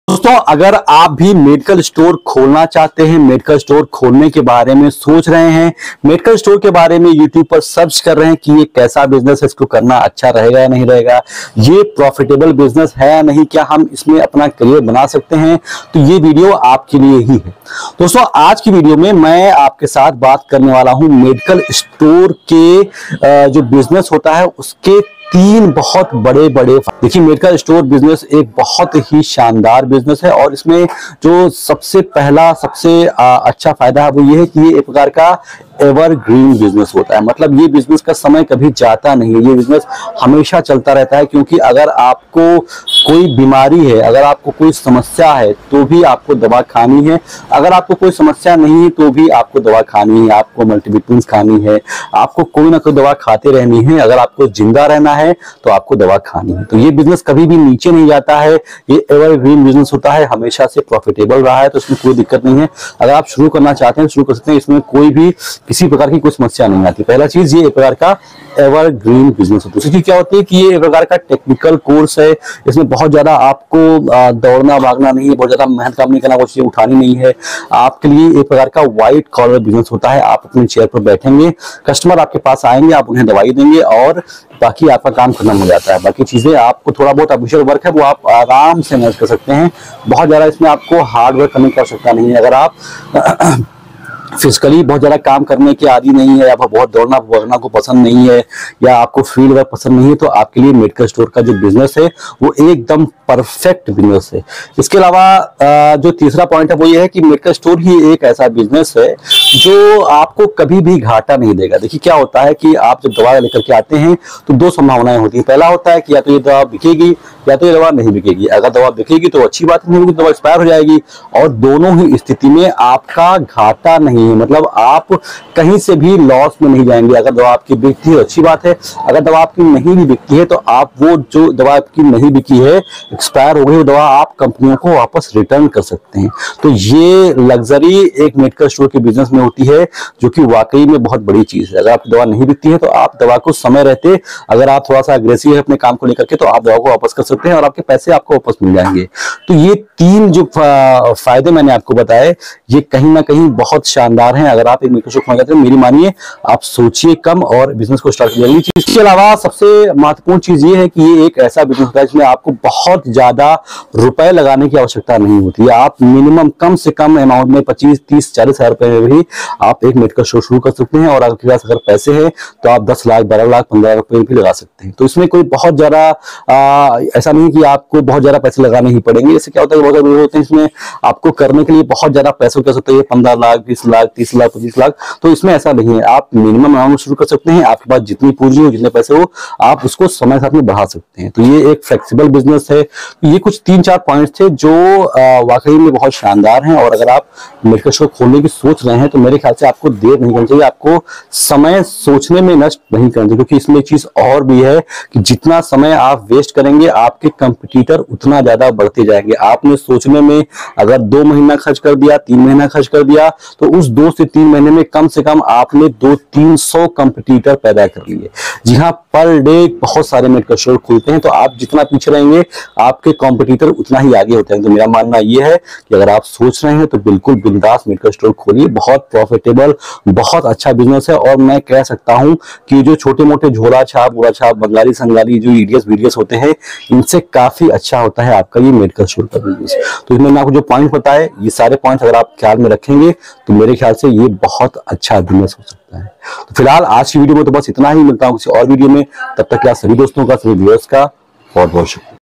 दोस्तों, अगर आप भी मेडिकल स्टोर खोलना चाहते हैं, मेडिकल स्टोर खोलने के बारे में सोच रहे हैं, मेडिकल स्टोर के बारे में यूट्यूब पर सर्च कर रहे हैं कि ये कैसा बिजनेस है, इसको करना अच्छा रहेगा या नहीं रहेगा, ये प्रॉफिटेबल बिजनेस है या नहीं, क्या हम इसमें अपना करियर बना सकते हैं, तो ये वीडियो आपके लिए ही है। दोस्तों, आज की वीडियो में मैं आपके साथ बात करने वाला हूं मेडिकल स्टोर के जो बिजनेस होता है उसके तीन बहुत बड़े बड़े। देखिए, मेडिकल स्टोर बिजनेस एक बहुत ही शानदार बिजनेस है और इसमें जो सबसे पहला सबसे अच्छा फायदा है वो ये है कि ये एक प्रकार का एवरग्रीन बिजनेस होता है। मतलब ये बिजनेस का समय कभी जाता नहीं है, ये बिजनेस हमेशा चलता रहता है। क्योंकि अगर आपको कोई बीमारी है, अगर आपको कोई समस्या है तो भी आपको दवा खानी है, अगर आपको कोई समस्या नहीं है तो भी आपको दवा खानी है, आपको मल्टीविटामिन्स खानी है, आपको कोई ना कोई दवा खाते रहनी है। अगर आपको जिंदा रहना है तो आपको दवा खानी है। तो ये बिजनेस कभी भी नीचे नहीं जाता है, ये एवरग्रीन बिजनेस होता है, हमेशा से प्रॉफिटेबल रहा है, तो इसमें कोई दिक्कत नहीं है। अगर आप शुरू करना चाहते हैं शुरू कर सकते हैं, इसमें कोई भी किसी प्रकार की कोई समस्या नहीं आती। पहला चीज, ये एक प्रकार का एवरग्रीन बिजनेस होता है। दूसरी चीज क्या होती है कि ये एक प्रकार का टेक्निकल कोर्स है, इसमें बहुत ज्यादा आपको दौड़ना भागना नहीं है, बहुत ज्यादा मेहनत काम नहीं करना, कुछ चीजें उठानी नहीं है। आपके लिए एक प्रकार का व्हाइट कॉलर बिजनेस होता है। आप अपने चेयर पर बैठेंगे, कस्टमर आपके पास आएंगे, आप उन्हें दवाई देंगे और बाकी आपका काम खत्म हो जाता है। बाकी चीजें आपको थोड़ा बहुत ऑफिशियल वर्क है वो आप आराम से मैनेज कर सकते हैं। बहुत ज्यादा इसमें आपको हार्ड वर्क करने की आवश्यकता नहीं है। अगर आप फिजिकली बहुत ज्यादा काम करने की आदी नहीं है, या बहुत दौड़ना भागना को पसंद नहीं है, या आपको फील्ड वर्क पसंद नहीं है, तो आपके लिए मेडिकल स्टोर का जो बिजनेस है वो एकदम परफेक्ट बिजनेस है। इसके अलावा जो तीसरा पॉइंट है वो ये है कि मेडिकल स्टोर ही एक ऐसा बिजनेस है जो आपको कभी भी घाटा नहीं देगा। देखिए, क्या होता है कि आप जब दवा लेकर के आते हैं तो दो संभावनाएं होती हैं। पहला होता है कि या तो ये दवा बिकेगी या तो ये दवा नहीं बिकेगी। अगर दवा बिकेगी तो अच्छी बात नहीं होगी, दवा एक्सपायर हो जाएगी, और दोनों ही स्थिति में आपका घाटा नहीं है। मतलब आप कहीं से भी लॉस में नहीं जाएंगे। अगर दवा आपकी बिकती है अच्छी बात है, अगर दवा आपकी नहीं भी बिकती है तो आप वो जो दवा आपकी नहीं बिकी है, एक्सपायर हो गई, वो दवा आप कंपनियों को वापस रिटर्न कर सकते हैं। तो ये लग्जरी एक मेडिकल स्टोर के बिजनेस में होती है, जो कि वाकई में बहुत बड़ी चीज है। अगर आपकी दवा नहीं बिकती है तो आप दवा को समय रहते, अगर आप थोड़ा सा अग्रेसिव है अपने काम को लेकर के, तो आप दवा को वापस कर सकते हैं और आपके पैसे आपको वापस मिल जाएंगे। तो ये तीन जो फायदे मैंने आपको बताए, ये कहीं ना कहीं बहुत शानदार हैं। अगर आप एक मेडिकल स्टोर खोलना चाहते हैं, मेरी मानिए, आप सोचिए कम और बिजनेस को स्टार्ट कीजिए। इसके अलावा सबसे महत्वपूर्ण चीज ये है कि ये एक ऐसा बिजनेस होता है जिसमें आपको बहुत ज्यादा रुपए लगाने की आवश्यकता नहीं होती है। आप मिनिमम कम से कम अमाउंट में 25, 30, 40 हजार रुपए में भी आप एक मेडिकल स्टोर शुरू कर सकते हैं। और आपके पास अगर पैसे हैं तो आप 10 लाख, 12 लाख, 15 लाख रुपए भी लगा सकते हैं। तो इसमें कोई बहुत ज्यादा ऐसा नहीं कि आपको बहुत ज्यादा पैसे लगाने ही पड़ेंगे। इससे क्या होता है, बहुत सारे लोग होते हैं इसमें आपको करने के लिए बहुत ज्यादा पैसे कर सकते हैं, 15 लाख, 20 लाख, 30 लाख, 25 लाख। तो इसमें ऐसा नहीं है, आप मिनिमम अमाउंट शुरू कर सकते हैं। आपके पास जितनी पूंजी हो, जितने पैसे हो, आप उसको समय के साथ में बढ़ा सकते हैं। तो ये एक फ्लेक्सिबल बिजनेस है। ये कुछ 3-4 पॉइंट्स थे जो वाकई में बहुत शानदार हैं। और अगर आप मेडिकल स्टोर खोलने की सोच रहे हैं तो मेरे ख्याल से आपको देर नहीं करनी चाहिए, आपको समय सोचने में नष्ट नहीं करना चाहिए। क्योंकि इसमें एक चीज और भी है कि जितना समय आप वेस्ट करेंगे, आपके कंपटीटर उतना ज्यादा बढ़ते जाएंगे। आपने सोचने में अगर 2 महीना खर्च कर दिया, 3 महीना खर्च कर दिया, तो उस 2 से 3 महीने में कम से कम आपने 200-300 कंपटीटर पैदा कर लिए। जी हाँ, पर डे बहुत सारे मेडिकल स्टोर खुलते हैं, तो आप जितना पीछे रहेंगे आपके कंपटीटर उतना ही आगे होते हैं। तो मेरा मानना यह है कि अगर आप सोच रहे हैं तो बिल्कुल बिंदास मेडिकल स्टोर खोलिए। बहुत प्रॉफिटेबल, बहुत अच्छा बिजनेस है। और मैं कह सकता हूं कि जो छोटे मोटे झोला छाप, बुरा छाप, बंगाली संगाली जो ईडीएस वीडियोस होते हैं, इनसे काफी अच्छा होता है आपका ये मेडिकल स्टोर का बिजनेस। तो इसमें मैंने आपको जो पॉइंट बताए, ये सारे पॉइंट्स अगर आप ख्याल में रखेंगे तो मेरे ख्याल से ये बहुत अच्छा बिजनेस हो सकता है। तो फिलहाल आज की वीडियो में तो बस इतना ही। मिलता हूं किसी और वीडियो में, तब तक क्या सभी दोस्तों का, सभी व्यूअर्स का बहुत बहुत शुक्रिया।